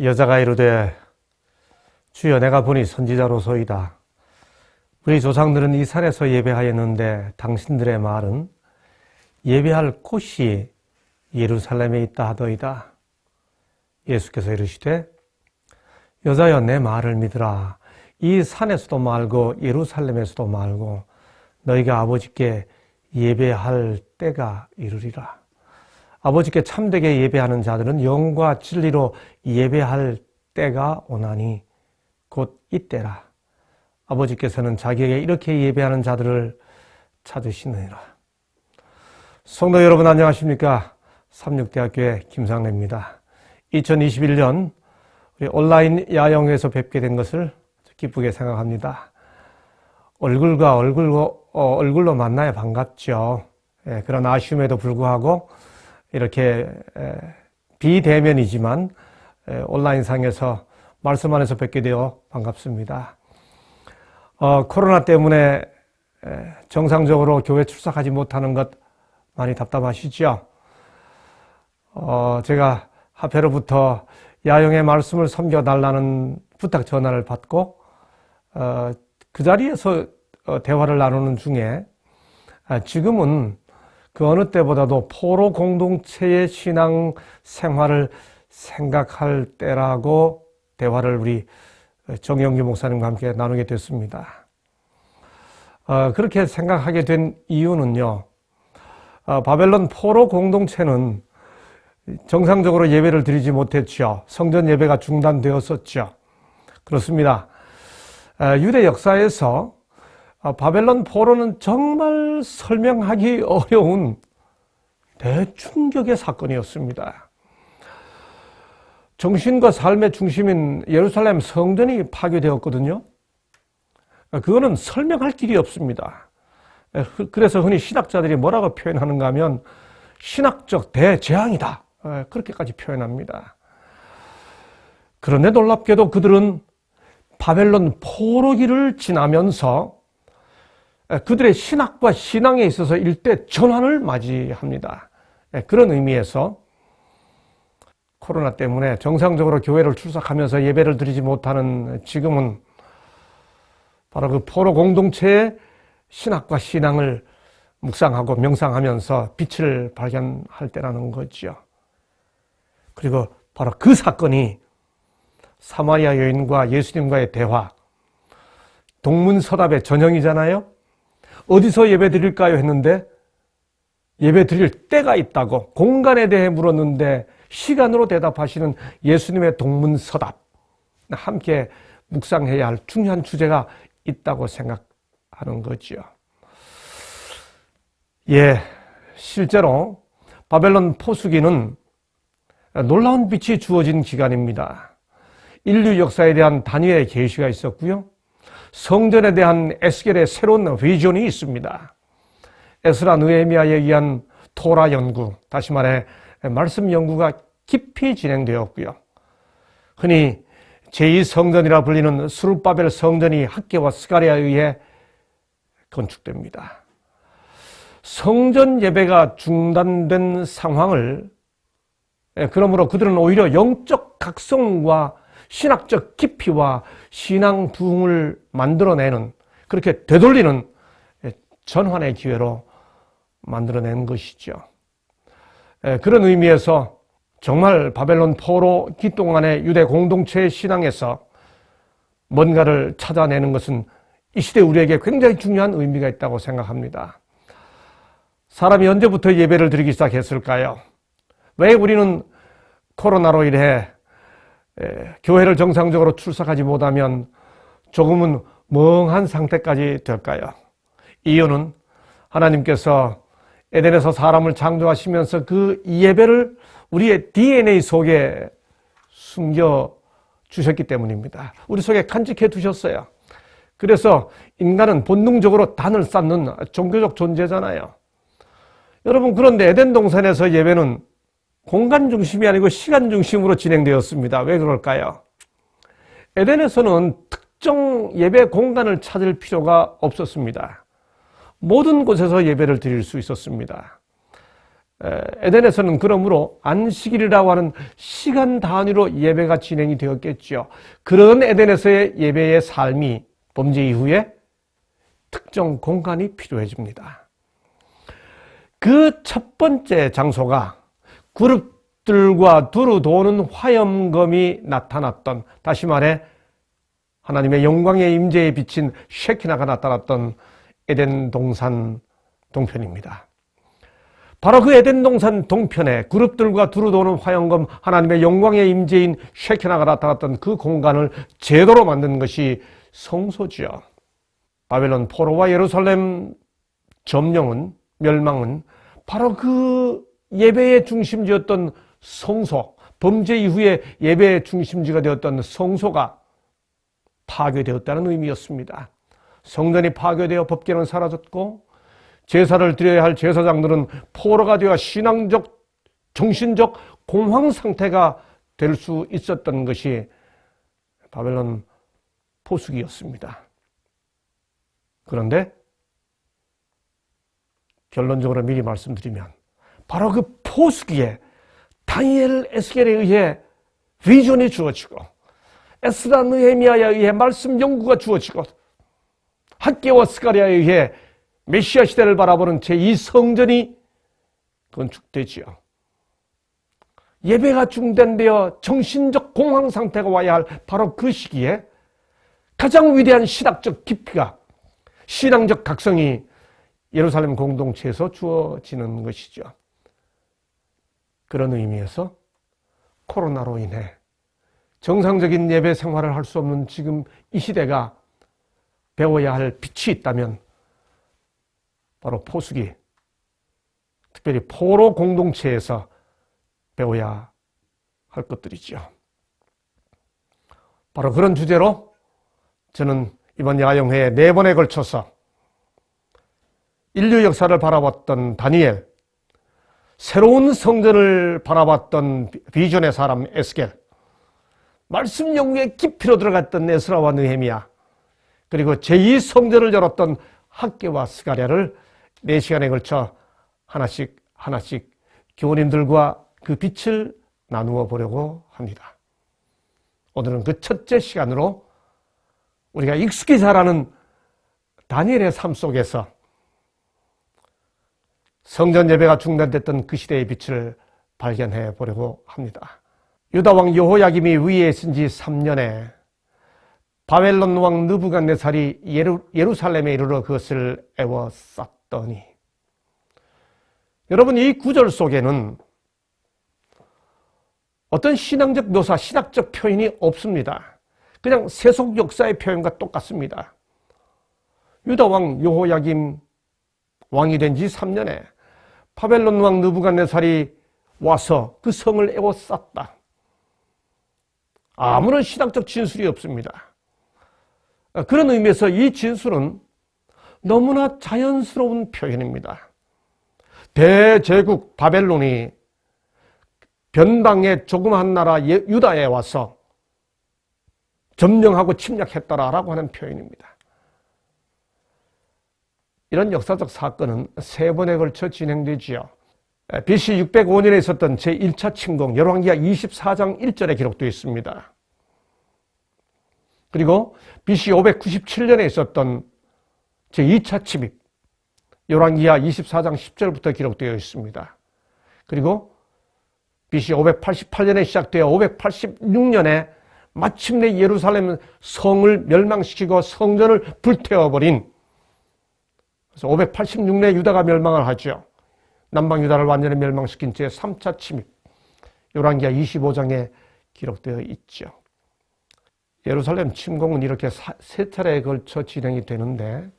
여자가 이르되 주여 내가 보니 선지자로소이다. 우리 조상들은 이 산에서 예배하였는데 당신들의 말은 예배할 곳이 예루살렘에 있다 하더이다. 예수께서 이르시되 여자여 내 말을 믿으라. 이 산에서도 말고 예루살렘에서도 말고 너희가 아버지께 예배할 때가 이르리라. 아버지께 참되게 예배하는 자들은 영과 진리로 예배할 때가 오나니 곧 이때라. 아버지께서는 자기에게 이렇게 예배하는 자들을 찾으시느니라. 성도 여러분 안녕하십니까? 삼육대학교의 김상래입니다. 2021년 우리 온라인 야영에서 뵙게 된 것을 기쁘게 생각합니다. 얼굴과 얼굴로 만나야 반갑죠. 그런 아쉬움에도 불구하고 이렇게 비대면이지만 온라인상에서 말씀 안에서 뵙게 되어 반갑습니다. 코로나 때문에 정상적으로 교회 출석하지 못하는 것 많이 답답하시죠? 제가 합회로부터 야영의 말씀을 섬겨달라는 부탁 전화를 받고 그 자리에서 대화를 나누는 중에 지금은 그 어느 때보다도 포로 공동체의 신앙 생활을 생각할 때라고 대화를 우리 정영규 목사님과 함께 나누게 됐습니다. 그렇게 생각하게 된 이유는요, 바벨론 포로 공동체는 정상적으로 예배를 드리지 못했죠. 성전 예배가 중단되었었죠. 그렇습니다. 유대 역사에서 바벨론 포로는 정말 설명하기 어려운 대충격의 사건이었습니다. 정신과 삶의 중심인 예루살렘 성전이 파괴되었거든요. 그거는 설명할 길이 없습니다. 그래서 흔히 신학자들이 뭐라고 표현하는가 하면 신학적 대재앙이다. 그렇게까지 표현합니다. 그런데 놀랍게도 그들은 바벨론 포로기를 지나면서 그들의 신학과 신앙에 있어서 일대 전환을 맞이합니다. 그런 의미에서 코로나 때문에 정상적으로 교회를 출석하면서 예배를 드리지 못하는 지금은 바로 그 포로 공동체의 신학과 신앙을 묵상하고 명상하면서 빛을 발견할 때라는 거죠. 그리고 바로 그 사건이 사마리아 여인과 예수님과의 대화, 동문서답의 전형이잖아요. 어디서 예배 드릴까요? 했는데 예배 드릴 때가 있다고 공간에 대해 물었는데 시간으로 대답하시는 예수님의 동문서답, 함께 묵상해야 할 중요한 주제가 있다고 생각하는 거죠. 실제로 바벨론 포수기는 놀라운 빛이 주어진 기간입니다. 인류 역사에 대한 단위의 계시가 있었고요. 성전에 대한 에스겔의 새로운 비전이 있습니다. 에스라 느헤미야에 의한 토라 연구, 다시 말해 말씀 연구가 깊이 진행되었고요. 흔히 제2성전이라 불리는 스룹바벨 성전이 학개와 스가랴에 의해 건축됩니다. 성전 예배가 중단된 상황을, 그러므로 그들은 오히려 영적 각성과 신학적 깊이와 신앙 부흥을 만들어내는, 그렇게 되돌리는 전환의 기회로 만들어낸 것이죠. 그런 의미에서 정말 바벨론 포로기 동안의 유대 공동체의 신앙에서 뭔가를 찾아내는 것은 이 시대 우리에게 굉장히 중요한 의미가 있다고 생각합니다. 사람이 언제부터 예배를 드리기 시작했을까요? 왜 우리는 코로나로 인해 교회를 정상적으로 출석하지 못하면 조금은 멍한 상태까지 될까요? 이유는 하나님께서 에덴에서 사람을 창조하시면서 그 예배를 우리의 DNA 속에 숨겨 주셨기 때문입니다. 우리 속에 간직해 두셨어요. 그래서 인간은 본능적으로 단을 쌓는 종교적 존재잖아요. 여러분, 그런데 에덴 동산에서 예배는 공간 중심이 아니고 시간 중심으로 진행되었습니다. 왜 그럴까요? 에덴에서는 특정 예배 공간을 찾을 필요가 없었습니다. 모든 곳에서 예배를 드릴 수 있었습니다. 에덴에서는 그러므로 안식일이라고 하는 시간 단위로 예배가 진행이 되었겠죠. 그런 에덴에서의 예배의 삶이 범죄 이후에 특정 공간이 필요해집니다. 그 첫 번째 장소가 그룹들과 두루 도는 화염검이 나타났던, 다시 말해 하나님의 영광의 임재에 비친 쉐키나가 나타났던 에덴 동산 동편입니다. 바로 그 에덴 동산 동편에 그룹들과 두루 도는 화염검, 하나님의 영광의 임재인 쉐키나가 나타났던 그 공간을 제대로 만든 것이 성소지요. 바벨론 포로와 예루살렘 점령은, 멸망은 바로 그 예배의 중심지였던 성소, 범죄 이후에 예배의 중심지가 되었던 성소가 파괴되었다는 의미였습니다. 성전이 파괴되어 법궤는 사라졌고 제사를 드려야 할 제사장들은 포로가 되어 신앙적, 정신적 공황 상태가 될 수 있었던 것이 바벨론 포수기였습니다. 그런데 결론적으로 미리 말씀드리면 바로 그 포수기에 다니엘, 에스겔에 의해 비전이 주어지고 에스라, 느헤미야에 의해 말씀 연구가 주어지고 학개와 스가랴에 의해 메시아 시대를 바라보는 제2성전이 건축되지요. 예배가 중단되어 정신적 공황 상태가 와야 할 바로 그 시기에 가장 위대한 신학적 깊이가, 신앙적 각성이 예루살렘 공동체에서 주어지는 것이죠. 그런 의미에서 코로나로 인해 정상적인 예배 생활을 할 수 없는 지금 이 시대가 배워야 할 빛이 있다면 바로 포수기, 특별히 포로 공동체에서 배워야 할 것들이죠. 바로 그런 주제로 저는 이번 야영회에 4번에 걸쳐서 인류 역사를 바라봤던 다니엘, 새로운 성전을 바라봤던 비전의 사람 에스겔, 말씀 연구에 깊이로 들어갔던 에스라와 느헤미야, 그리고 제2성전을 열었던 학개와 스가랴를 4시간에 걸쳐 하나씩 교우님들과 그 빛을 나누어 보려고 합니다. 오늘은 그 첫째 시간으로 우리가 익숙히 잘 아는 다니엘의 삶 속에서 성전 예배가 중단됐던 그 시대의 빛을 발견해 보려고 합니다. 유다 왕 여호야김이 위에 있은 지 3년에 바벨론 왕 느부갓네살이 예루살렘에 이르러 그것을 에워쌌더니, 여러분, 이 구절 속에는 어떤 신앙적 묘사, 신학적 표현이 없습니다. 그냥 세속 역사의 표현과 똑같습니다. 유다 왕 여호야김 왕이 된 지 3년에 바벨론 왕 느부갓네살이 와서 그 성을 에워쌌다. 아무런 신학적 진술이 없습니다. 그런 의미에서 이 진술은 너무나 자연스러운 표현입니다. 대제국 바벨론이 변방의 조그마한 나라 유다에 와서 점령하고 침략했더라라고 하는 표현입니다. 이런 역사적 사건은 3번에 걸쳐 진행되지요. BC 605년에 있었던 제1차 침공, 열왕기하 24장 1절에 기록되어 있습니다. 그리고 BC 597년에 있었던 제2차 침입, 열왕기하 24장 10절부터 기록되어 있습니다. 그리고 BC 588년에 시작되어 586년에 마침내 예루살렘 성을 멸망시키고 성전을 불태워버린, 그래서 586년에 유다가 멸망을 하죠. 남방 유다를 완전히 멸망시킨 제3차 침입, 열왕기하 25장에 기록되어 있죠. 예루살렘 침공은 이렇게 3차례에 걸쳐 진행이 되는데,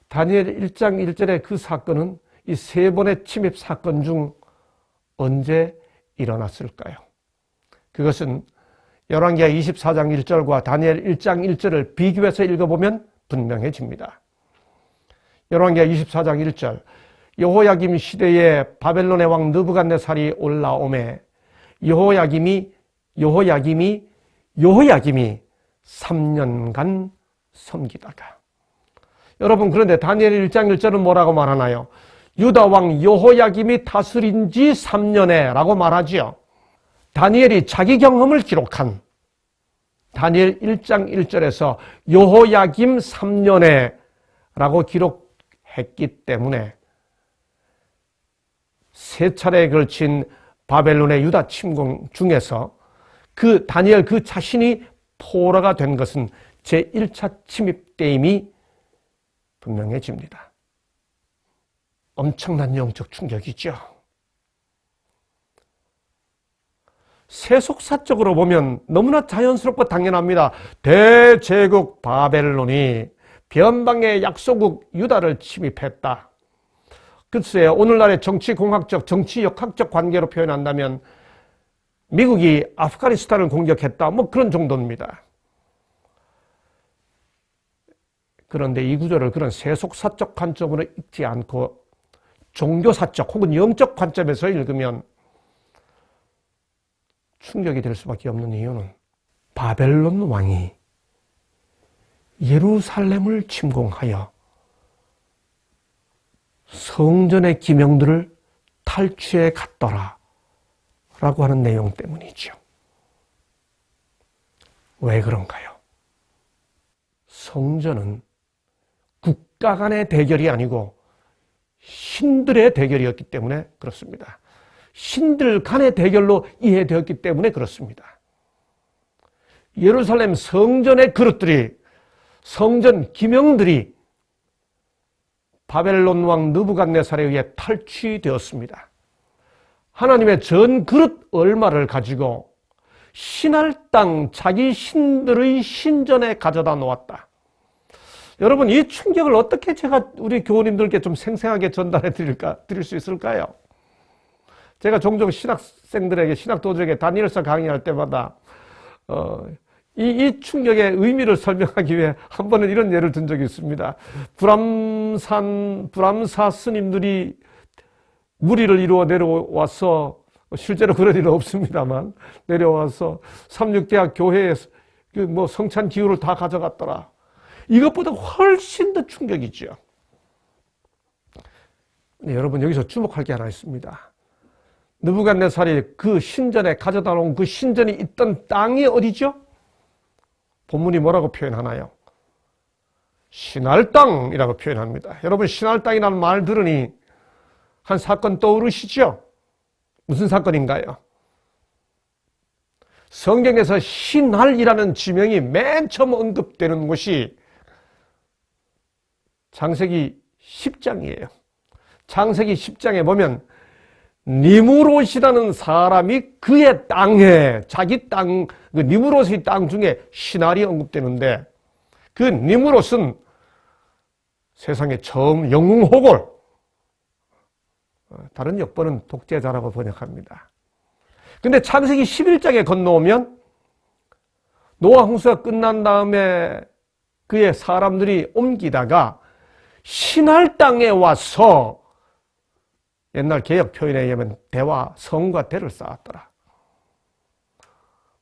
다니엘 1장 1절의 그 사건은 이 3번의 침입 사건 중 언제 일어났을까요? 그것은 열왕기하 24장 1절과 다니엘 1장 1절을 비교해서 읽어보면 분명해집니다. 열왕기하 24장 1절, 여호야김 시대에 바벨론의 왕 느부갓네살이 올라오매 여호야김이 3년간 섬기다가. 여러분, 그런데 다니엘 1장 1절은 뭐라고 말하나요? 유다 왕 여호야김이 다스린 지 3년에 라고 말하지요. 다니엘이 자기 경험을 기록한 다니엘 1장 1절에서 여호야김 3년에 라고 기록했기 때문에 세 차례에 걸친 바벨론의 유다 침공 중에서 그 다니엘 그 자신이 포로가 된 것은 제1차 침입 때임이 분명해집니다. 엄청난 영적 충격이죠. 세속사적으로 보면 너무나 자연스럽고 당연합니다. 대제국 바벨론이 변방의 약소국 유다를 침입했다. 글쎄요, 오늘날의 정치공학적, 정치역학적 관계로 표현한다면 미국이 아프가니스탄을 공격했다. 뭐 그런 정도입니다. 그런데 이 구조를 그런 세속사적 관점으로 읽지 않고 종교사적 혹은 영적 관점에서 읽으면 충격이 될 수밖에 없는 이유는 바벨론 왕이 예루살렘을 침공하여 성전의 기명들을 탈취해 갔더라 라고 하는 내용 때문이죠. 왜 그런가요? 성전은 국가 간의 대결이 아니고 신들의 대결이었기 때문에 그렇습니다. 신들 간의 대결로 이해되었기 때문에 그렇습니다. 예루살렘 성전의 그릇들이, 성전 기명들이 바벨론 왕 느부갓네살에 의해 탈취되었습니다. 하나님의 전 그릇 얼마를 가지고 신할 땅 자기 신들의 신전에 가져다 놓았다. 여러분, 이 충격을 어떻게 제가 우리 교우님들께 좀 생생하게 전달해 드릴 수 있을까요? 제가 종종 신학생들에게, 신학도들에게 다니엘서 강의할 때마다 이 충격의 의미를 설명하기 위해 한 번은 이런 예를 든 적이 있습니다. 불암사 스님들이 무리를 이루어 내려와서, 실제로 그런 일은 없습니다만, 내려와서 삼육대학 교회에 뭐 성찬 기후를 다 가져갔더라. 이것보다 훨씬 더 충격이죠. 네, 여러분, 여기서 주목할 게 하나 있습니다. 느부갓네살이 그 신전에 가져다 놓은 그 신전이 있던 땅이 어디죠? 본문이 뭐라고 표현하나요? 신할 땅이라고 표현합니다. 여러분, 신할 땅이라는 말 들으니 한 사건 떠오르시죠? 무슨 사건인가요? 성경에서 신할이라는 지명이 맨 처음 언급되는 곳이 창세기 10장이에요. 창세기 10장에 보면 니무롯이라는 사람이 그의 땅에, 자기 땅, 그 니무롯의 땅 중에 신할이 언급되는데, 그 니무롯은 세상에 처음 영웅호골, 다른 역번은 독재자라고 번역합니다. 근데 창세기 11장에 건너오면 노아 홍수가 끝난 다음에 그의 사람들이 옮기다가 신할 땅에 와서 옛날 개역 표현에 의하면 대와 성과 대를 쌓았더라.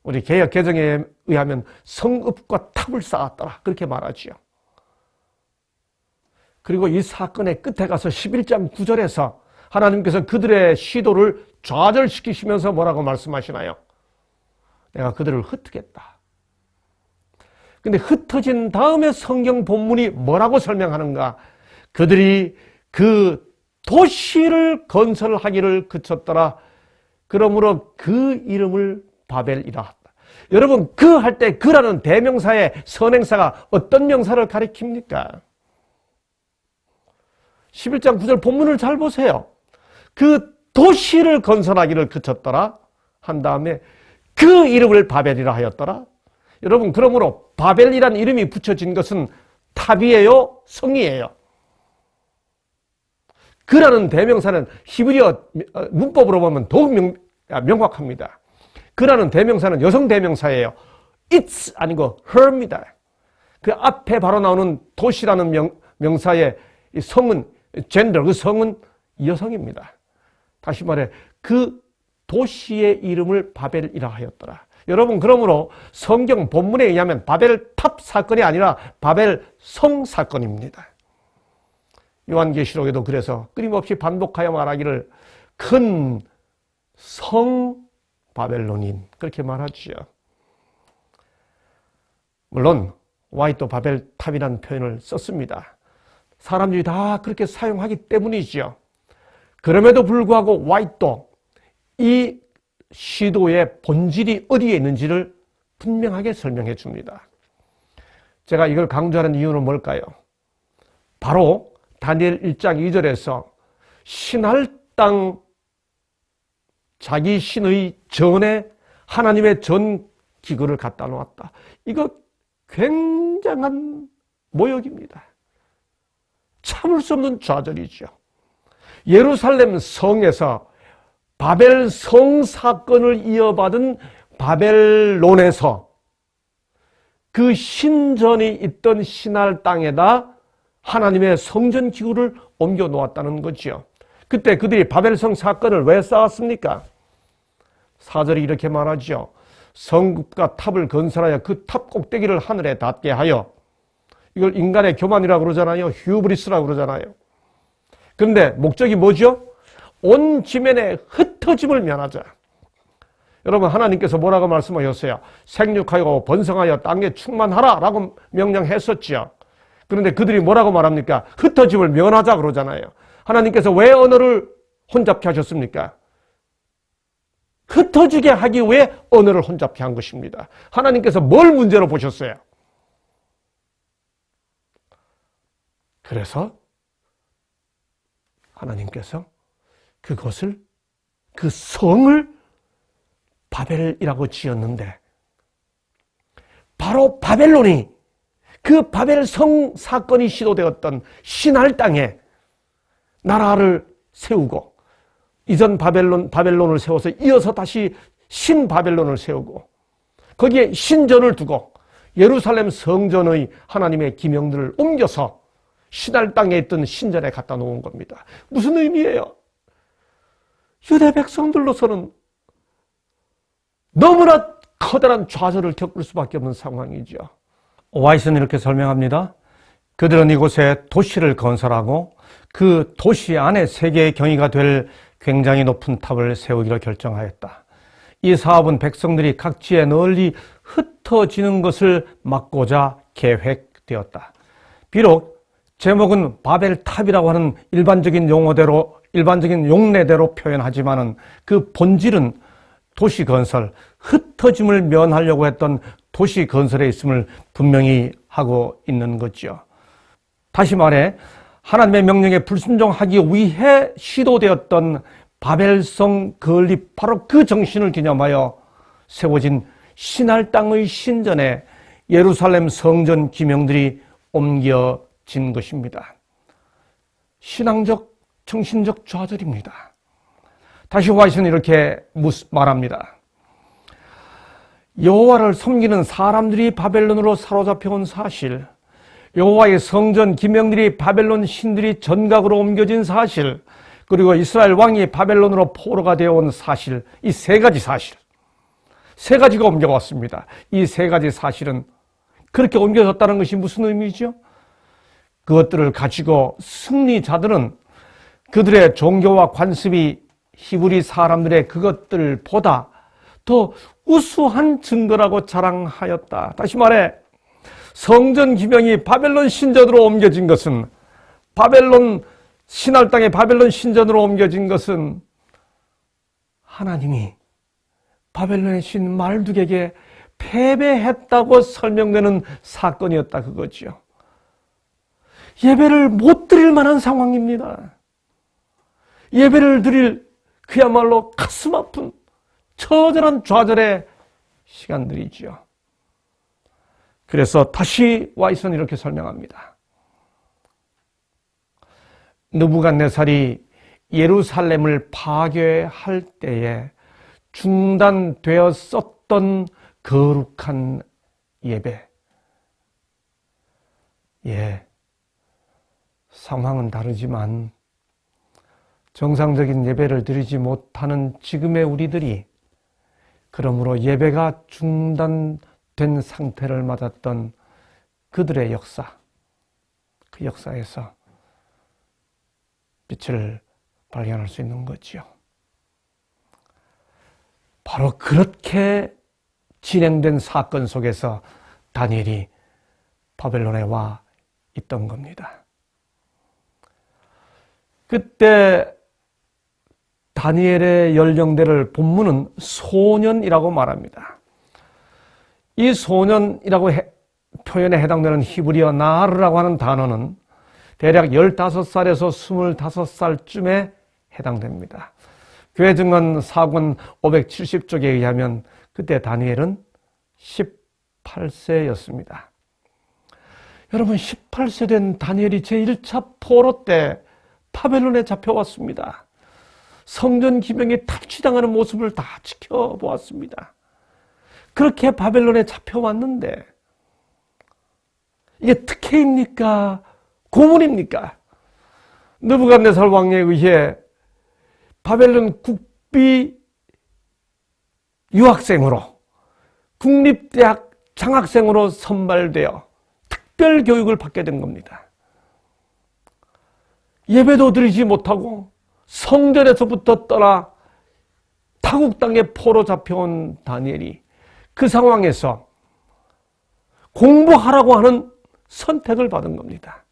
우리 개역 개정에 의하면 성읍과 탑을 쌓았더라. 그렇게 말하지요. 그리고 이 사건의 끝에 가서 11장 9절에서 하나님께서 그들의 시도를 좌절시키시면서 뭐라고 말씀하시나요? 내가 그들을 흩트겠다. 근데 흩어진 다음에 성경 본문이 뭐라고 설명하는가? 그들이 그 도시를 건설하기를 그쳤더라. 그러므로 그 이름을 바벨이라 한다. 여러분, 그 할 때 그라는 대명사의 선행사가 어떤 명사를 가리킵니까? 11장 9절 본문을 잘 보세요. 그 도시를 건설하기를 그쳤더라 한 다음에 그 이름을 바벨이라 하였더라. 여러분, 그러므로 바벨이라는 이름이 붙여진 것은 탑이에요? 성이에요? 그라는 대명사는 히브리어 문법으로 보면 더욱 명확합니다. 그라는 대명사는 여성 대명사예요. It's 아니고 her입니다. 그 앞에 바로 나오는 도시라는 명사의 성은 젠더, 그 성은 여성입니다. 다시 말해 그 도시의 이름을 바벨이라 하였더라. 여러분, 그러므로 성경 본문에 의하면 바벨 탑 사건이 아니라 바벨 성 사건입니다. 요한계시록에도 그래서 끊임없이 반복하여 말하기를 큰 성 바벨론인 그렇게 말하지요. 물론 와이또 바벨탑이라는 표현을 썼습니다. 사람들이 다 그렇게 사용하기 때문이지요. 그럼에도 불구하고 와이또 이 시도의 본질이 어디에 있는지를 분명하게 설명해 줍니다. 제가 이걸 강조하는 이유는 뭘까요? 바로 다니엘 1장 2절에서 신할 땅 자기 신의 전에 하나님의 전 기구를 갖다 놓았다. 이거 굉장한 모욕입니다. 참을 수 없는 좌절이죠. 예루살렘 성에서 바벨 성 사건을 이어받은 바벨론에서 그 신전이 있던 신할 땅에다 하나님의 성전 기구를 옮겨 놓았다는 거죠. 그때 그들이 바벨성 사건을 왜 쌓았습니까? 4절이 이렇게 말하죠. 성읍과 탑을 건설하여 그 탑 꼭대기를 하늘에 닿게 하여, 이걸 인간의 교만이라고 그러잖아요. 휴브리스라고 그러잖아요. 그런데 목적이 뭐죠? 온 지면에 흩어짐을 면하자. 여러분, 하나님께서 뭐라고 말씀하셨어요? 생육하여 번성하여 땅에 충만하라 라고 명령했었죠. 그런데 그들이 뭐라고 말합니까? 흩어짐을 면하자 그러잖아요. 하나님께서 왜 언어를 혼잡케 하셨습니까? 흩어지게 하기 위해 언어를 혼잡케 한 것입니다. 하나님께서 뭘 문제로 보셨어요? 그래서 하나님께서 그것을, 그 성을 바벨이라고 지었는데, 바로 바벨론이 그 바벨 성 사건이 시도되었던 신할 땅에 나라를 세우고, 이전 바벨론을 세워서 이어서 다시 신바벨론을 세우고, 거기에 신전을 두고 예루살렘 성전의 하나님의 기명들을 옮겨서 신할 땅에 있던 신전에 갖다 놓은 겁니다. 무슨 의미예요? 유대 백성들로서는 너무나 커다란 좌절을 겪을 수밖에 없는 상황이죠. 와이스는 이렇게 설명합니다. 그들은 이곳에 도시를 건설하고 그 도시 안에 세계의 경위가 될 굉장히 높은 탑을 세우기로 결정하였다. 이 사업은 백성들이 각지에 널리 흩어지는 것을 막고자 계획되었다. 비록 제목은 바벨탑이라고 하는 일반적인 용례대로 표현하지만은 그 본질은 도시 건설, 흩어짐을 면하려고 했던 도시 건설에 있음을 분명히 하고 있는 거죠. 다시 말해 하나님의 명령에 불순종하기 위해 시도되었던 바벨성 건립, 바로 그 정신을 기념하여 세워진 신할 땅의 신전에 예루살렘 성전 기명들이 옮겨진 것입니다. 신앙적, 정신적 좌절입니다. 다시 와이스는 이렇게 말합니다. 여호와를 섬기는 사람들이 바벨론으로 사로잡혀온 사실, 여호와의 성전 기명들이 바벨론 신들이 전각으로 옮겨진 사실, 그리고 이스라엘 왕이 바벨론으로 포로가 되어온 사실, 이 세 가지 사실, 세 가지가 옮겨왔습니다. 이 세 가지 사실은 그렇게 옮겨졌다는 것이 무슨 의미죠? 그것들을 가지고 승리자들은 그들의 종교와 관습이 히브리 사람들의 그것들보다 더 우수한 증거라고 자랑하였다. 다시 말해 성전 기명이 바벨론 신전으로 옮겨진 것은, 바벨론 신할 땅의 바벨론 신전으로 옮겨진 것은 하나님이 바벨론의 신 말둑에게 패배했다고 설명되는 사건이었다 그거죠. 예배를 못 드릴 만한 상황입니다. 예배를 드릴 그야말로 가슴 아픈 처절한 좌절의 시간들이지요. 그래서 다시 와이스는 이렇게 설명합니다. 느부갓네살이 예루살렘을 파괴할 때에 중단되었었던 거룩한 예배. 예, 상황은 다르지만 정상적인 예배를 드리지 못하는 지금의 우리들이 그러므로 예배가 중단된 상태를 맞았던 그들의 역사, 그 역사에서 빛을 발견할 수 있는 거지요. 바로 그렇게 진행된 사건 속에서 다니엘이 바벨론에 와 있던 겁니다. 그때 다니엘의 연령대를 본문은 소년이라고 말합니다. 이 소년이라고 표현에 해당되는 히브리어 나르라고 하는 단어는 대략 15살에서 25살쯤에 해당됩니다. 교회 증언 사권 570쪽에 의하면 그때 다니엘은 18세였습니다. 여러분, 18세 된 다니엘이 제1차 포로 때 바벨론에 잡혀왔습니다. 성전 기명이 탈취당하는 모습을 다 지켜보았습니다. 그렇게 바벨론에 잡혀왔는데 이게 특혜입니까? 고문입니까? 느부갓네살 왕에 의해 바벨론 국비 유학생으로 국립대학 장학생으로 선발되어 특별 교육을 받게 된 겁니다. 예배도 드리지 못하고 성전에서부터 떠나 타국 땅에 포로 잡혀온 다니엘이 그 상황에서 공부하라고 하는 선택을 받은 겁니다.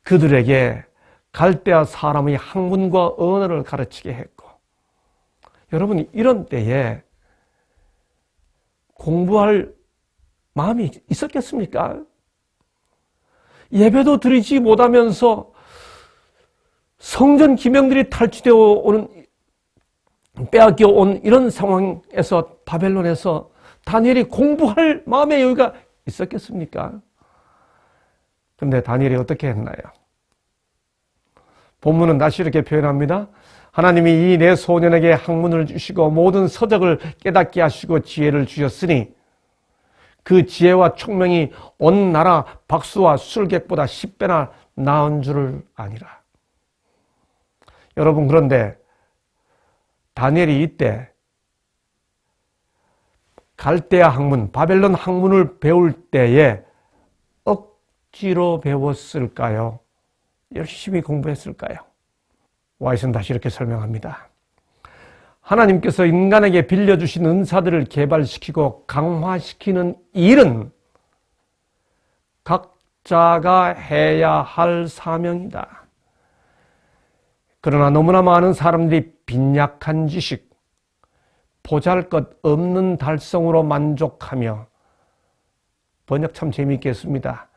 그들에게 갈대아 사람의 학문과 언어를 가르치게 했고, 여러분, 이런 때에 공부할 마음이 있었겠습니까? 예배도 드리지 못하면서 성전 기명들이 탈취되어 오는, 빼앗겨 온 이런 상황에서 바벨론에서 다니엘이 공부할 마음의 여유가 있었겠습니까? 그런데 다니엘이 어떻게 했나요? 본문은 다시 이렇게 표현합니다. 하나님이 이 내 소년에게 학문을 주시고 모든 서적을 깨닫게 하시고 지혜를 주셨으니 그 지혜와 총명이 온 나라 박수와 술객보다 10배나 나은 줄을 아니라. 여러분, 그런데 다니엘이 이때 갈대아 학문, 바벨론 학문을 배울 때에 억지로 배웠을까요? 열심히 공부했을까요? 와이슨 다시 이렇게 설명합니다. 하나님께서 인간에게 빌려주신 은사들을 개발시키고 강화시키는 일은 각자가 해야 할 사명이다. 그러나 너무나 많은 사람들이 빈약한 지식, 보잘것없는 달성으로 만족하며, 번역 참 재미있겠습니다.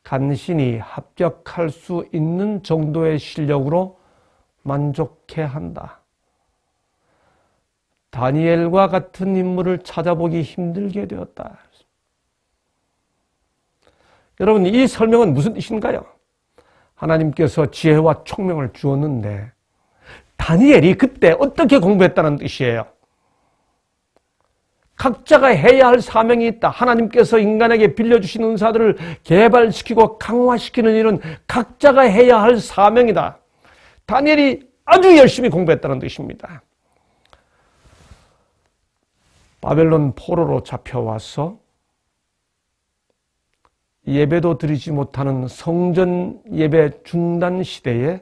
간신히 합격할 수 있는 정도의 실력으로 만족해한다. 다니엘과 같은 인물을 찾아보기 힘들게 되었다. 여러분, 이 설명은 무슨 뜻인가요? 하나님께서 지혜와 총명을 주었는데 다니엘이 그때 어떻게 공부했다는 뜻이에요. 각자가 해야 할 사명이 있다. 하나님께서 인간에게 빌려주신 은사들을 개발시키고 강화시키는 일은 각자가 해야 할 사명이다. 다니엘이 아주 열심히 공부했다는 뜻입니다. 바벨론 포로로 잡혀와서 예배도 드리지 못하는 성전 예배 중단 시대에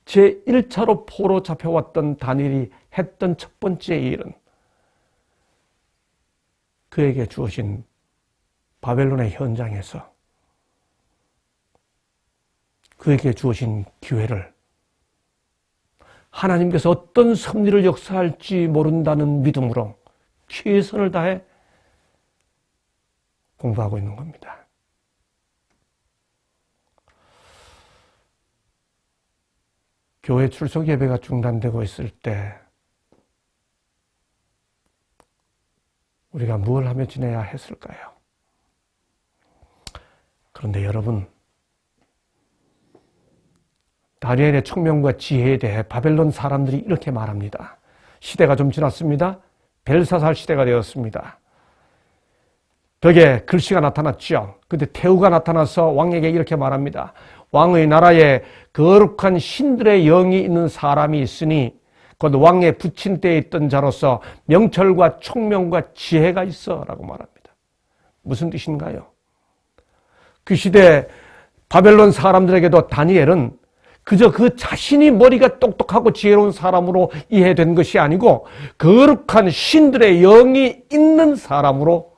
제1차로 포로 잡혀왔던 다니엘이 했던 첫 번째 일은 그에게 주어진 바벨론의 현장에서 그에게 주어진 기회를 하나님께서 어떤 섭리를 역사할지 모른다는 믿음으로 최선을 다해 공부하고 있는 겁니다. 교회 출석 예배가 중단되고 있을 때 우리가 무엇을 하며 지내야 했을까요? 그런데 여러분, 다니엘의 총명과 지혜에 대해 바벨론 사람들이 이렇게 말합니다. 시대가 좀 지났습니다. 벨사살 시대가 되었습니다. 벽에 글씨가 나타났죠. 그때 태우가 나타나서 왕에게 이렇게 말합니다. 왕의 나라에 거룩한 신들의 영이 있는 사람이 있으니 곧 왕의 부친 때에 있던 자로서 명철과 총명과 지혜가 있어 라고 말합니다. 무슨 뜻인가요? 그 시대 바벨론 사람들에게도 다니엘은 그저 그 자신이 머리가 똑똑하고 지혜로운 사람으로 이해된 것이 아니고 거룩한 신들의 영이 있는 사람으로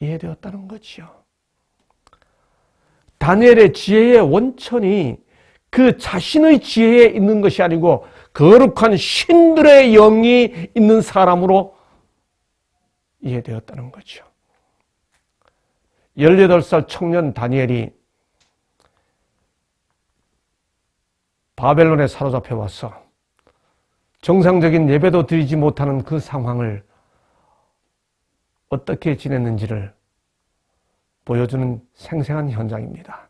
이해되었다는 거지요. 다니엘의 지혜의 원천이 그 자신의 지혜에 있는 것이 아니고 거룩한 신들의 영이 있는 사람으로 이해되었다는 거죠. 18살 청년 다니엘이 바벨론에 사로잡혀 와서 정상적인 예배도 드리지 못하는 그 상황을 어떻게 지냈는지를 보여주는 생생한 현장입니다.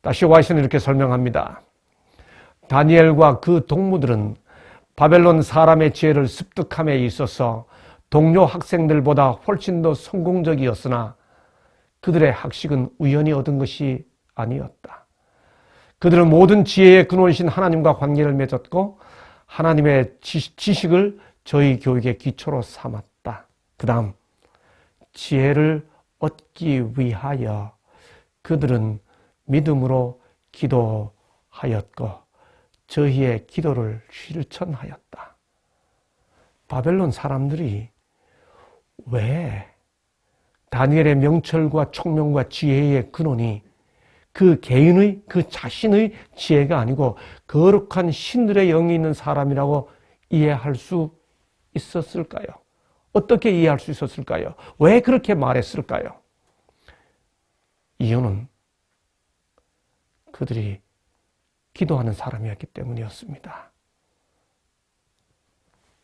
다시 와이스는 이렇게 설명합니다. 다니엘과 그 동무들은 바벨론 사람의 지혜를 습득함에 있어서 동료 학생들보다 훨씬 더 성공적이었으나 그들의 학식은 우연히 얻은 것이 아니었다. 그들은 모든 지혜의 근원이신 하나님과 관계를 맺었고 하나님의 지식을 저희 교육의 기초로 삼았다. 그 다음 지혜를 얻기 위하여 그들은 믿음으로 기도하였고 저희의 기도를 실천하였다. 바벨론 사람들이 왜 다니엘의 명철과 총명과 지혜의 근원이 그 개인의, 그 자신의 지혜가 아니고 거룩한 신들의 영이 있는 사람이라고 이해할 수 있었을까요? 어떻게 이해할 수 있었을까요? 왜 그렇게 말했을까요? 이유는 그들이 기도하는 사람이었기 때문이었습니다.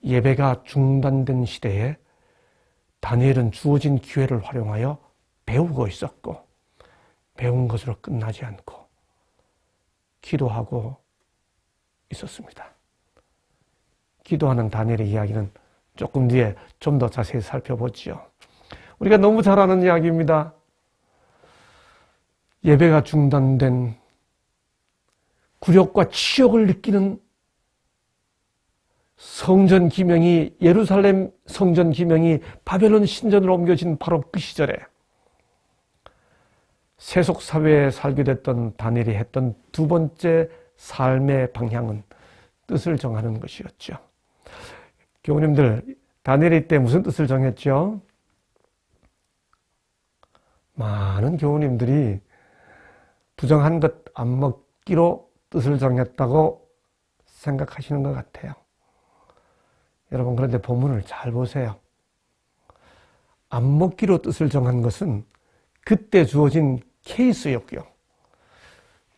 예배가 중단된 시대에 다니엘은 주어진 기회를 활용하여 배우고 있었고 배운 것으로 끝나지 않고 기도하고 있었습니다. 기도하는 다니엘의 이야기는 조금 뒤에 좀 더 자세히 살펴보지요. 우리가 너무 잘 아는 이야기입니다. 예배가 중단된 굴욕과 치욕을 느끼는 성전 기명이 예루살렘 성전 기명이 바벨론 신전으로 옮겨진 바로 그 시절에 세속 사회에 살게 됐던 다니엘이 했던 두 번째 삶의 방향은 뜻을 정하는 것이었죠. 교우님들, 다니엘이 때 무슨 뜻을 정했죠? 많은 교우님들이 부정한 것 안 먹기로 뜻을 정했다고 생각하시는 것 같아요. 여러분, 그런데 본문을 잘 보세요. 안 먹기로 뜻을 정한 것은 그때 주어진 케이스였고요.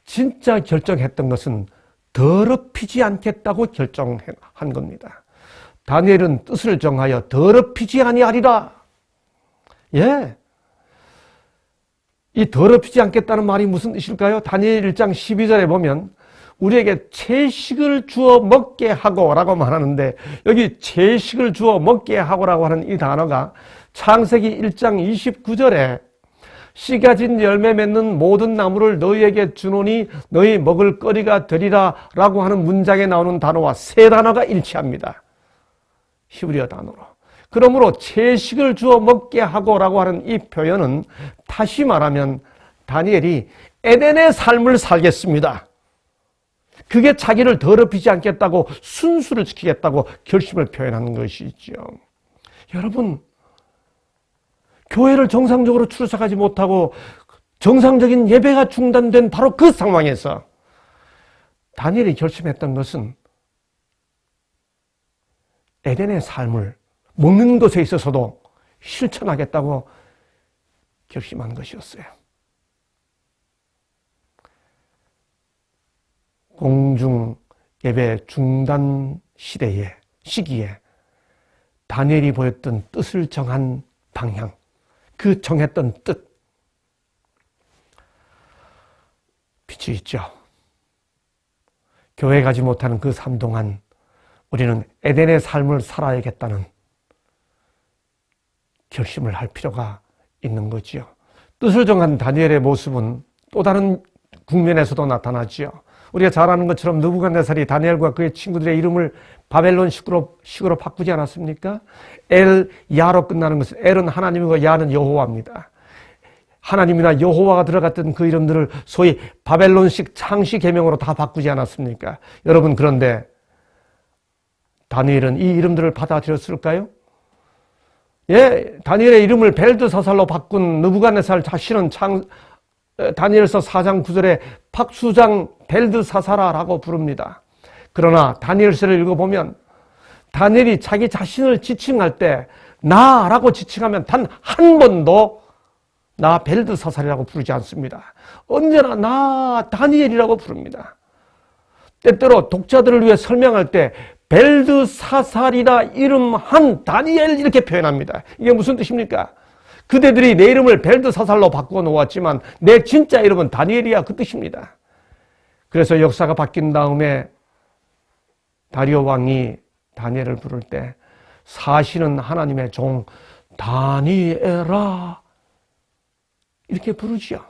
진짜 결정했던 것은 더럽히지 않겠다고 결정한 겁니다. 다니엘은 뜻을 정하여 더럽히지 아니하리라. 예. 이 더럽히지 않겠다는 말이 무슨 뜻일까요? 다니엘 1장 12절에 보면 우리에게 채식을 주어 먹게 하고 라고 말하는데 여기 채식을 주어 먹게 하고라고 하는 이 단어가 창세기 1장 29절에 씨 가진 열매 맺는 모든 나무를 너희에게 주노니 너희 먹을 거리가 되리라 라고 하는 문장에 나오는 단어와 세 단어가 일치합니다. 히브리어 단어로. 그러므로 채식을 주어 먹게 하고 라고 하는 이 표현은 다시 말하면 다니엘이 에덴의 삶을 살겠습니다. 그게 자기를 더럽히지 않겠다고 순수를 지키겠다고 결심을 표현하는 것이죠. 여러분, 교회를 정상적으로 출석하지 못하고 정상적인 예배가 중단된 바로 그 상황에서 다니엘이 결심했던 것은 에덴의 삶을 먹는 것에 있어서도 실천하겠다고 결심한 것이었어요. 공중 예배 중단 시기에 다니엘이 보였던 뜻을 정한 방향, 그 정했던 뜻, 빛이 있죠. 교회 가지 못하는 그 삶 동안 우리는 에덴의 삶을 살아야겠다는 결심을 할 필요가 있는 거지요. 뜻을 정한 다니엘의 모습은 또 다른 국면에서도 나타나지요. 우리가 잘 아는 것처럼 느부갓네살이 다니엘과 그의 친구들의 이름을 바벨론식으로 바꾸지 않았습니까? 엘, 야로 끝나는 것은 엘은 하나님이고 야는 여호와입니다. 하나님이나 여호와가 들어갔던 그 이름들을 소위 바벨론식 창시 계명으로 다 바꾸지 않았습니까? 여러분, 그런데 다니엘은 이 이름들을 받아들였을까요? 예, 다니엘의 이름을 벨드사살로 바꾼 느부갓네살 자신은 다니엘서 4장 9절에 박수장 벨드사사라라고 부릅니다. 그러나 다니엘서를 읽어보면 다니엘이 자기 자신을 지칭할 때 나라고 지칭하면 단 한 번도 나 벨드사살이라고 부르지 않습니다. 언제나 나 다니엘이라고 부릅니다. 때때로 독자들을 위해 설명할 때 벨드사살이라 이름한 다니엘 이렇게 표현합니다. 이게 무슨 뜻입니까? 그대들이 내 이름을 벨드사살로 바꾸어 놓았지만 내 진짜 이름은 다니엘이야, 그 뜻입니다. 그래서 역사가 바뀐 다음에 다리오 왕이 다니엘을 부를 때 사실은 하나님의 종 다니엘아 이렇게 부르지요.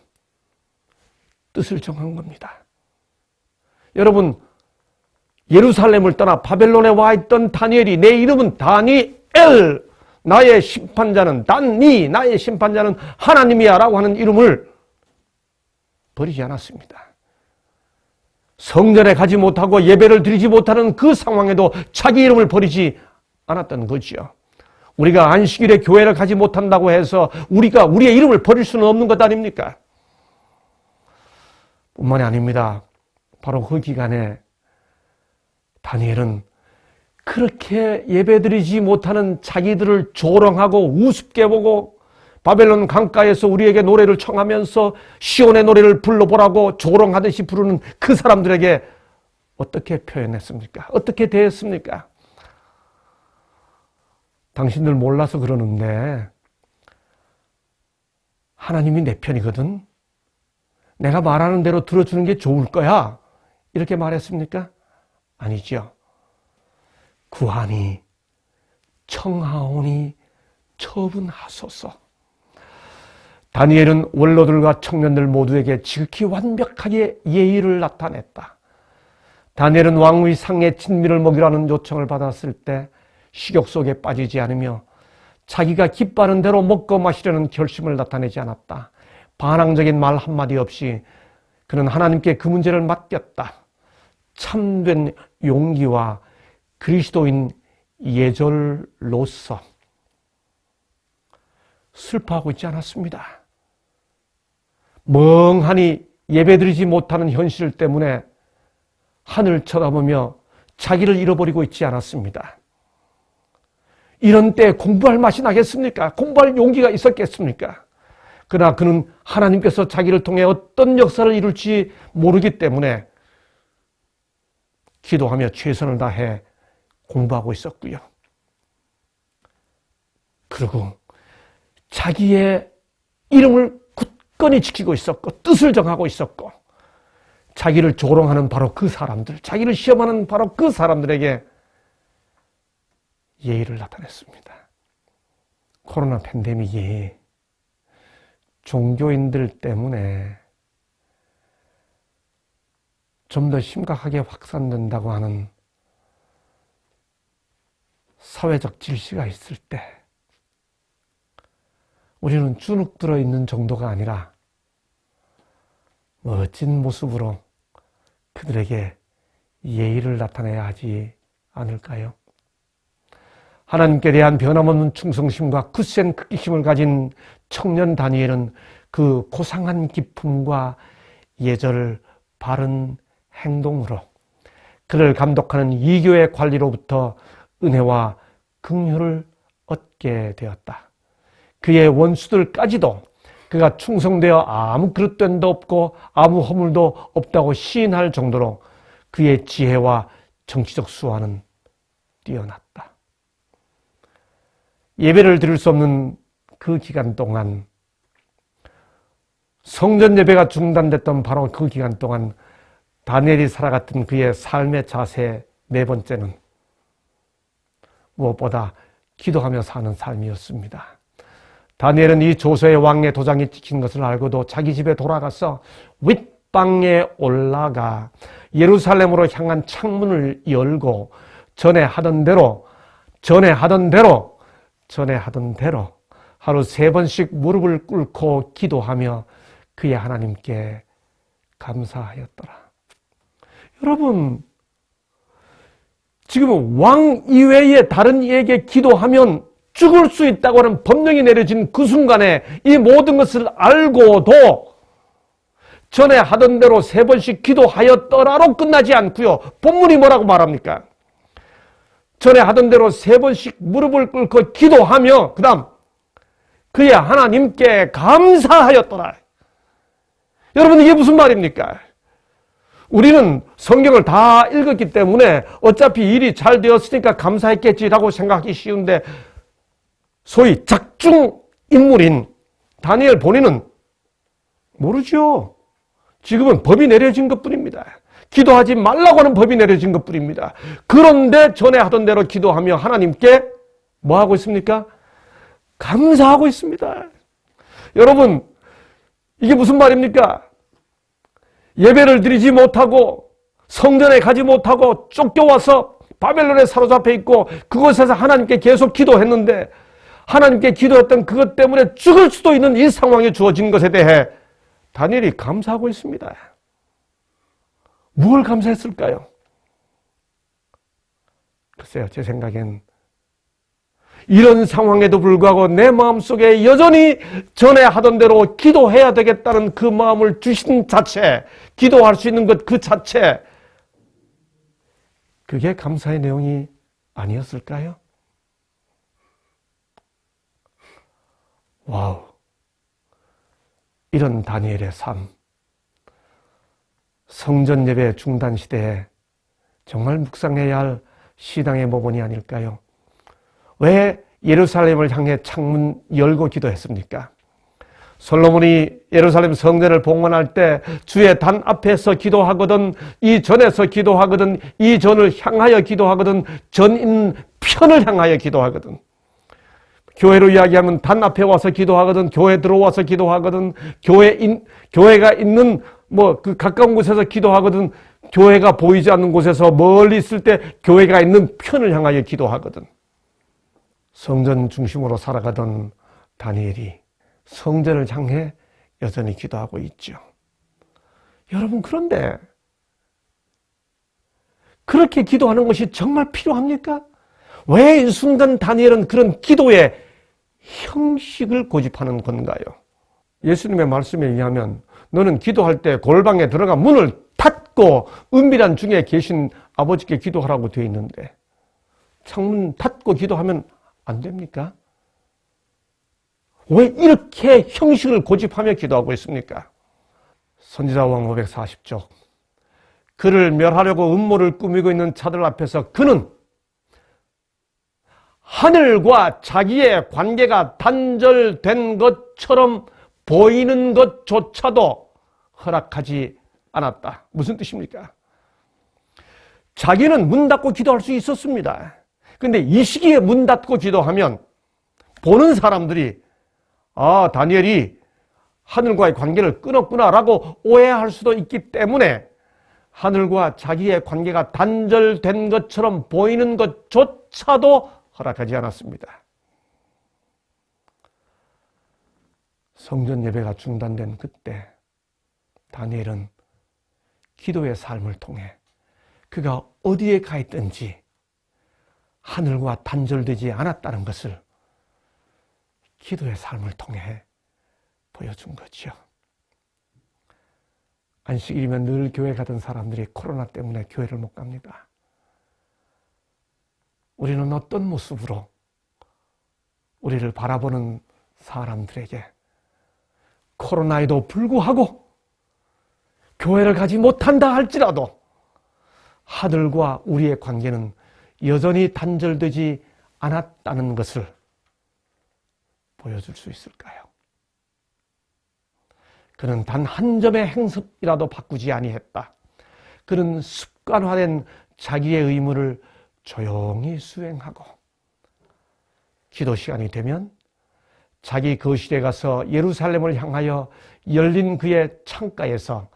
뜻을 정한 겁니다. 여러분, 예루살렘을 떠나 바벨론에 와 있던 다니엘이 내 이름은 다니엘, 나의 심판자는 나의 심판자는 하나님이야 라고 하는 이름을 버리지 않았습니다. 성전에 가지 못하고 예배를 드리지 못하는 그 상황에도 자기 이름을 버리지 않았던 거지요. 우리가 안식일에 교회를 가지 못한다고 해서 우리가 우리의 이름을 버릴 수는 없는 것 아닙니까? 뿐만이 아닙니다. 바로 그 기간에 다니엘은 그렇게 예배드리지 못하는 자기들을 조롱하고 우습게 보고 바벨론 강가에서 우리에게 노래를 청하면서 시온의 노래를 불러보라고 조롱하듯이 부르는 그 사람들에게 어떻게 표현했습니까? 어떻게 대했습니까? 당신들 몰라서 그러는데 하나님이 내 편이거든. 내가 말하는 대로 들어주는 게 좋을 거야. 이렇게 말했습니까? 아니죠. 구하니 청하오니 처분하소서. 다니엘은 원로들과 청년들 모두에게 지극히 완벽하게 예의를 나타냈다. 다니엘은 왕의 상의 친미를 먹이라는 요청을 받았을 때 식욕 속에 빠지지 않으며 자기가 기뻐하는 대로 먹고 마시려는 결심을 나타내지 않았다. 반항적인 말 한마디 없이 그는 하나님께 그 문제를 맡겼다. 참된 용기와 그리스도인 예절로서 슬퍼하고 있지 않았습니다. 멍하니 예배드리지 못하는 현실 때문에 하늘 쳐다보며 자기를 잃어버리고 있지 않았습니다. 이런 때 공부할 맛이 나겠습니까? 공부할 용기가 있었겠습니까? 그러나 그는 하나님께서 자기를 통해 어떤 역사를 이룰지 모르기 때문에 기도하며 최선을 다해 공부하고 있었고요. 그리고 자기의 이름을 굳건히 지키고 있었고 뜻을 정하고 있었고 자기를 조롱하는 바로 그 사람들, 자기를 시험하는 바로 그 사람들에게 예의를 나타냈습니다. 코로나 팬데믹이 종교인들 때문에 좀 더 심각하게 확산된다고 하는 사회적 질시가 있을 때 우리는 주눅 들어 있는 정도가 아니라 멋진 모습으로 그들에게 예의를 나타내야 하지 않을까요? 하나님께 대한 변함없는 충성심과 굳센 극기심을 가진 청년 다니엘은 그 고상한 기품과 예절 바른 행동으로 그를 감독하는 이교의 관리로부터 은혜와 긍휼을 얻게 되었다. 그의 원수들까지도 그가 충성되어 아무 그릇됨도 없고 아무 허물도 없다고 시인할 정도로 그의 지혜와 정치적 수완은 뛰어났다. 예배를 드릴 수 없는 그 기간 동안, 성전 예배가 중단됐던 바로 그 기간 동안 다니엘이 살아갔던 그의 삶의 자세 네 번째는 무엇보다 기도하며 사는 삶이었습니다. 다니엘은 이 조서의 왕의 도장이 찍힌 것을 알고도 자기 집에 돌아가서 윗방에 올라가 예루살렘으로 향한 창문을 열고 전에 하던 대로 하루 3번씩 무릎을 꿇고 기도하며 그의 하나님께 감사하였더라. 여러분, 지금 왕 이외에 다른 이에게 기도하면 죽을 수 있다고 하는 법령이 내려진 그 순간에 이 모든 것을 알고도 전에 하던 대로 3번씩 기도하였더라로 끝나지 않고요. 본문이 뭐라고 말합니까? 전에 하던 대로 3번씩 무릎을 꿇고 기도하며 그 다음 그의 하나님께 감사하였더라. 여러분, 이게 무슨 말입니까? 우리는 성경을 다 읽었기 때문에 어차피 일이 잘 되었으니까 감사했겠지라고 생각하기 쉬운데, 소위 작중 인물인 다니엘 본인은 모르죠. 지금은 법이 내려진 것뿐입니다. 기도하지 말라고 하는 법이 내려진 것뿐입니다. 그런데 전에 하던 대로 기도하며 하나님께 뭐 하고 있습니까? 감사하고 있습니다. 여러분, 이게 무슨 말입니까? 예배를 드리지 못하고 성전에 가지 못하고 쫓겨와서 바벨론에 사로잡혀 있고 그곳에서 하나님께 계속 기도했는데, 하나님께 기도했던 그것 때문에 죽을 수도 있는 이 상황에 주어진 것에 대해 다니엘이 감사하고 있습니다. 무엇을 감사했을까요? 글쎄요, 제 생각엔 이런 상황에도 불구하고 내 마음속에 여전히 전에 하던 대로 기도해야 되겠다는 그 마음을 주신 자체, 기도할 수 있는 것 그 자체, 그게 감사의 내용이 아니었을까요? 와우, 이런 다니엘의 삶, 성전 예배 중단 시대에 정말 묵상해야 할 시당의 모본이 아닐까요? 왜 예루살렘을 향해 창문 열고 기도했습니까? 솔로몬이 예루살렘 성전을 봉헌할 때 주의 단 앞에서 기도하거든, 이 전에서 기도하거든, 이 전을 향하여 기도하거든, 전인 편을 향하여 기도하거든. 교회로 이야기하면 단 앞에 와서 기도하거든, 교회 들어와서 기도하거든, 교회가 있는 그 가까운 곳에서 기도하거든, 교회가 보이지 않는 곳에서 멀리 있을 때 교회가 있는 편을 향하여 기도하거든. 성전 중심으로 살아가던 다니엘이 성전을 향해 여전히 기도하고 있죠. 여러분, 그런데 그렇게 기도하는 것이 정말 필요합니까? 왜 이 순간 다니엘은 그런 기도의 형식을 고집하는 건가요? 예수님의 말씀에 의하면 너는 기도할 때 골방에 들어가 문을 닫고 은밀한 중에 계신 아버지께 기도하라고 되어 있는데 창문 닫고 기도하면 안 됩니까? 왜 이렇게 형식을 고집하며 기도하고 있습니까? 선지자왕 540쪽, 그를 멸하려고 음모를 꾸미고 있는 자들 앞에서 그는 하늘과 자기의 관계가 단절된 것처럼 보이는 것조차도 허락하지 않았다. 무슨 뜻입니까? 자기는 문 닫고 기도할 수 있었습니다. 근데 이 시기에 문 닫고 기도하면 보는 사람들이 다니엘이 하늘과의 관계를 끊었구나라고 오해할 수도 있기 때문에 하늘과 자기의 관계가 단절된 것처럼 보이는 것조차도 허락하지 않았습니다. 성전 예배가 중단된 그때 다니엘은 기도의 삶을 통해 그가 어디에 가 있든지 하늘과 단절되지 않았다는 것을 기도의 삶을 통해 보여준 거죠. 안식일이면 늘 교회 가던 사람들이 코로나 때문에 교회를 못 갑니다. 우리는 어떤 모습으로 우리를 바라보는 사람들에게 코로나에도 불구하고 교회를 가지 못한다 할지라도 하늘과 우리의 관계는 여전히 단절되지 않았다는 것을 보여줄 수 있을까요? 그는 단 한 점의 행습이라도 바꾸지 아니했다. 그는 습관화된 자기의 의무를 조용히 수행하고 기도 시간이 되면 자기 거실에 가서 예루살렘을 향하여 열린 그의 창가에서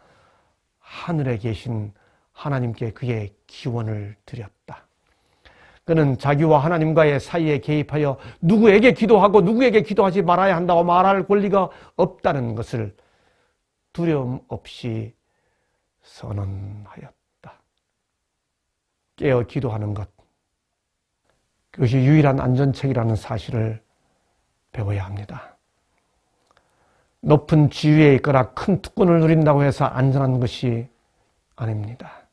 하늘에 계신 하나님께 그의 기원을 드렸다. 그는 자기와 하나님과의 사이에 개입하여 누구에게 기도하고 누구에게 기도하지 말아야 한다고 말할 권리가 없다는 것을 두려움 없이 선언하였다. 깨어 기도하는 것, 그것이 유일한 안전책이라는 사실을 배워야 합니다. 높은 지위에 있거나 큰 특권을 누린다고 해서 안전한 것이 아닙니다.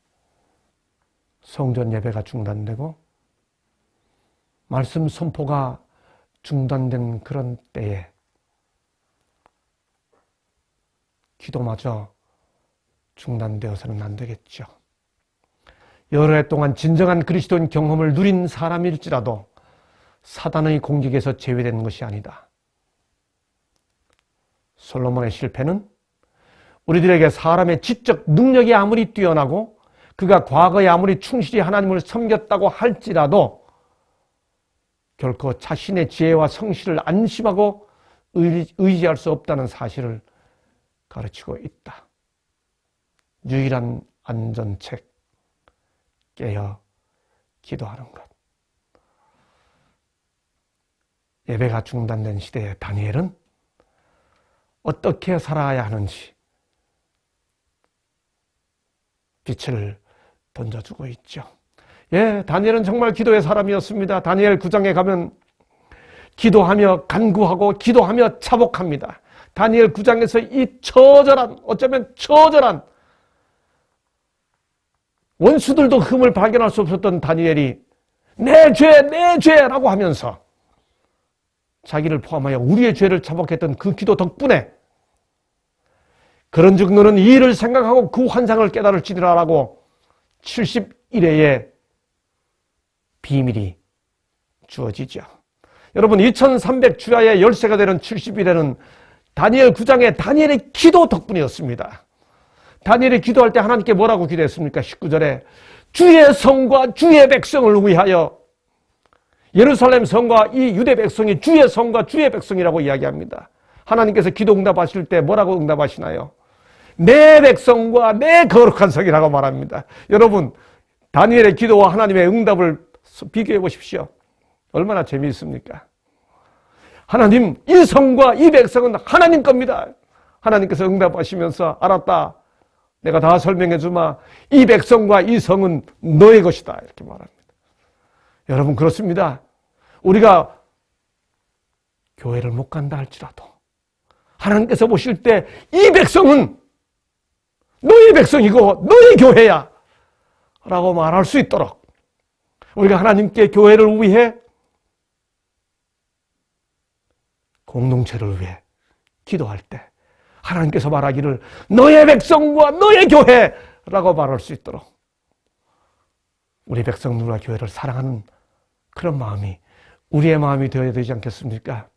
성전 예배가 중단되고 말씀 선포가 중단된 그런 때에 기도마저 중단되어서는 안 되겠죠. 여러 해 동안 진정한 그리스도인 경험을 누린 사람일지라도 사단의 공격에서 제외된 것이 아니다. 솔로몬의 실패는 우리들에게 사람의 지적 능력이 아무리 뛰어나고 그가 과거에 아무리 충실히 하나님을 섬겼다고 할지라도 결코 자신의 지혜와 성실을 안심하고 의지할 수 없다는 사실을 가르치고 있다. 유일한 안전책, 깨어 기도하는 것. 예배가 중단된 시대에 다니엘은 어떻게 살아야 하는지 빛을 던져주고 있죠. 예, 다니엘은 정말 기도의 사람이었습니다. 다니엘 9장에 가면 기도하며 간구하고 기도하며 자복합니다. 다니엘 9장에서 이 처절한, 어쩌면 처절한, 원수들도 흠을 발견할 수 없었던 다니엘이 내 죄라고 하면서 자기를 포함하여 우리의 죄를 자복했던 그 기도 덕분에 그런즉 너는 이 일을 생각하고 그 환상을 깨달을지니라라고 70일의 비밀이 주어지죠. 여러분, 2300 주야의 열쇠가 되는 70일에는 다니엘 9장의 다니엘의 기도 덕분이었습니다. 다니엘이 기도할 때 하나님께 뭐라고 기도했습니까? 19절에 주의 성과 주의 백성을 위하여, 예루살렘 성과 이 유대 백성이 주의 성과 주의 백성이라고 이야기합니다. 하나님께서 기도 응답하실 때 뭐라고 응답하시나요? 내 백성과 내 거룩한 성이라고 말합니다. 여러분, 다니엘의 기도와 하나님의 응답을 비교해 보십시오. 얼마나 재미있습니까? 하나님, 이 성과 이 백성은 하나님 겁니다. 하나님께서 응답하시면서 알았다. 내가 다 설명해 주마. 이 백성과 이 성은 너의 것이다. 이렇게 말합니다. 여러분, 그렇습니다. 우리가 교회를 못 간다 할지라도 하나님께서 보실 때 이 백성은 너의 백성이고 너의 교회야 라고 말할 수 있도록 우리가 하나님께 교회를 위해, 공동체를 위해 기도할 때 하나님께서 말하기를 너의 백성과 너의 교회라고 말할 수 있도록 우리 백성들과 교회를 사랑하는 그런 마음이 우리의 마음이 되어야 되지 않겠습니까?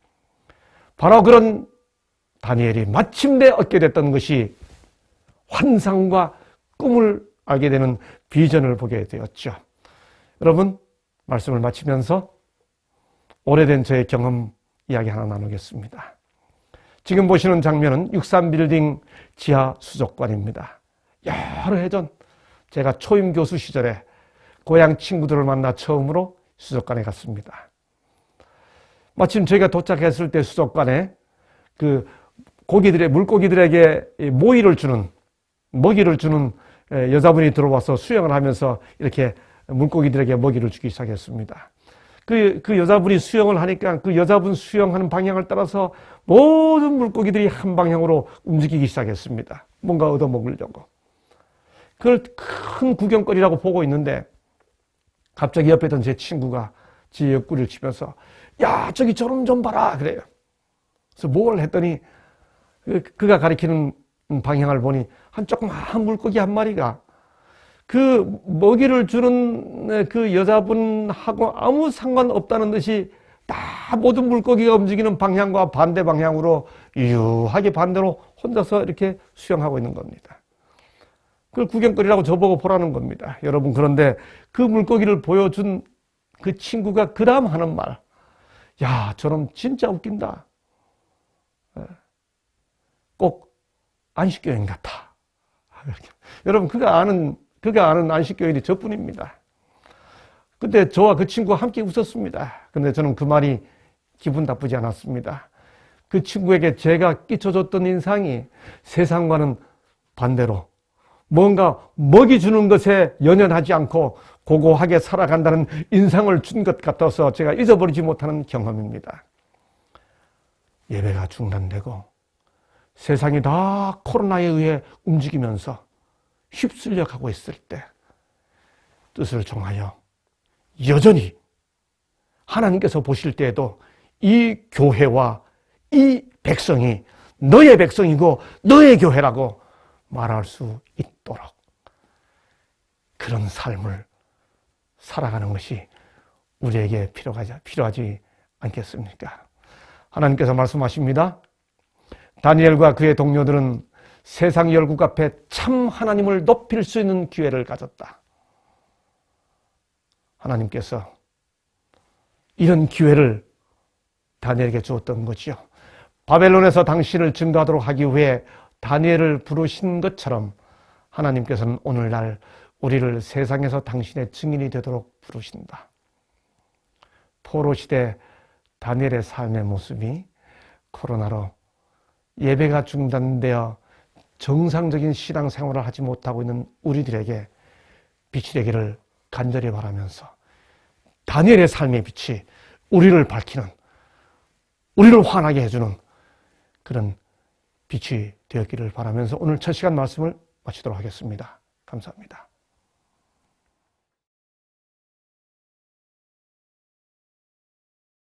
바로 그런 다니엘이 마침내 얻게 됐던 것이 환상과 꿈을 알게 되는 비전을 보게 되었죠. 여러분, 말씀을 마치면서 오래된 저의 경험 이야기 하나 나누겠습니다. 지금 보시는 장면은 63빌딩 지하 수족관입니다. 여러 해 전 제가 초임 교수 시절에 고향 친구들을 만나 처음으로 수족관에 갔습니다. 마침 저희가 도착했을 때 수족관에 그 물고기들에게 먹이를 주는 여자분이 들어와서 수영을 하면서 이렇게 물고기들에게 먹이를 주기 시작했습니다. 그 여자분이 수영을 하니까 그 여자분 수영하는 방향을 따라서 모든 물고기들이 한 방향으로 움직이기 시작했습니다. 뭔가 얻어먹으려고. 그걸 큰 구경거리라고 보고 있는데 갑자기 옆에 있던 제 친구가 제 옆구리를 치면서 야, 저기 저놈 좀 봐라 그래요. 그래서 뭘 했더니 그가 가리키는 방향을 보니 한 조그마한 물고기 한 마리가 그 먹이를 주는 그 여자분하고 아무 상관없다는 듯이 다 모든 물고기가 움직이는 방향과 반대 방향으로 유하게 반대로 혼자서 이렇게 수영하고 있는 겁니다. 그걸 구경거리라고 저보고 보라는 겁니다. 여러분, 그런데 그 물고기를 보여준 그 친구가 그 다음 하는 말, 야, 저놈 진짜 웃긴다. 꼭 안식교인 같아. 여러분, 그가 아는 안식교인이 저뿐입니다. 근데 저와 그 친구가 함께 웃었습니다. 근데 저는 그 말이 기분 나쁘지 않았습니다. 그 친구에게 제가 끼쳐줬던 인상이 세상과는 반대로 뭔가 먹이 주는 것에 연연하지 않고 고고하게 살아간다는 인상을 준 것 같아서 제가 잊어버리지 못하는 경험입니다. 예배가 중단되고 세상이 다 코로나에 의해 움직이면서 휩쓸려 가고 있을 때 뜻을 정하여 여전히 하나님께서 보실 때에도 이 교회와 이 백성이 너의 백성이고 너의 교회라고 말할 수 있도록 그런 삶을 살아가는 것이 우리에게 필요하지 않겠습니까? 하나님께서 말씀하십니다. 다니엘과 그의 동료들은 세상 열국 앞에 참 하나님을 높일 수 있는 기회를 가졌다. 하나님께서 이런 기회를 다니엘에게 주었던 거지요. 바벨론에서 당신을 증거하도록 하기 위해 다니엘을 부르신 것처럼 하나님께서는 오늘날 우리를 세상에서 당신의 증인이 되도록 부르신다. 포로 시대 다니엘의 삶의 모습이 코로나로 예배가 중단되어 정상적인 신앙생활을 하지 못하고 있는 우리들에게 빛이 되기를 간절히 바라면서 다니엘의 삶의 빛이 우리를 밝히는, 우리를 환하게 해주는 그런 빛이 되었기를 바라면서 오늘 첫 시간 말씀을 마치도록 하겠습니다. 감사합니다.